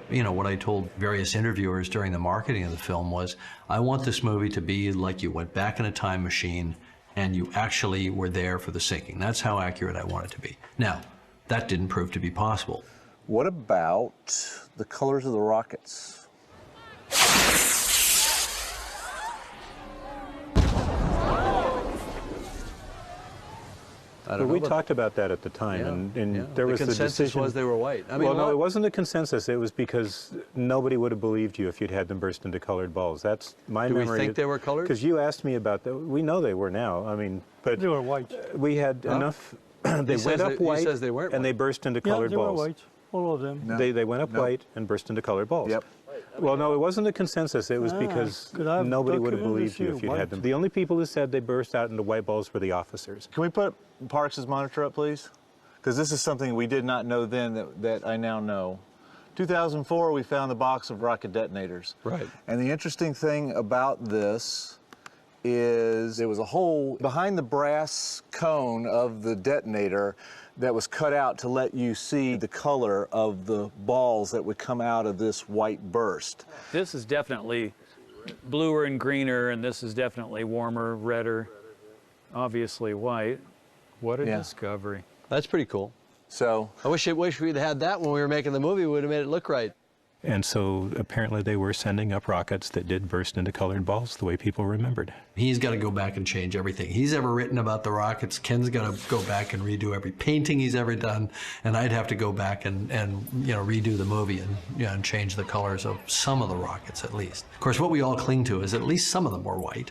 You know, what I told various interviewers during the marketing of the film was, I want this movie to be like you went back in a time machine and you actually were there for the sinking. That's how accurate I want it to be. Now, that didn't prove to be possible. What about the colors of the rockets? But we talked about that at the time, and there was the consensus decision. was they were white. I mean, well, no, it wasn't a consensus. It was because nobody would have believed you if you'd had them burst into colored balls. That's my memory. Do we think they were colored? Because you asked me about that. We know they were now. I mean, but They were white. we had enough. They went up white, he says they weren't and they white. burst into Yeah, colored they balls. were white. All of them. No. They went up white and burst into colored balls. Yep. Well, no, it wasn't a consensus. It was because could I have nobody would have documents believed you here? if you White. had them. The only people who said they burst out into white balls were the officers. Can we put Parks' monitor up, please? Because this is something we did not know then that I now know. 2004, we found the box of rocket detonators. Right. And the interesting thing about this is there was a hole behind the brass cone of the detonator that was cut out to let you see the color of the balls that would come out of this white burst. This is definitely bluer and greener, and this is definitely warmer, redder, obviously white. What a discovery. That's pretty cool. So I wish we'd had that when we were making the movie. We would have made it look right. And so apparently they were sending up rockets that did burst into colored balls the way people remembered. He's got to go back and change everything he's ever written about the rockets. Ken's got to go back and redo every painting he's ever done, and I'd have to go back and you know, redo the movie and change the colors of some of the rockets at least. Of course, what we all cling to is at least some of them were white.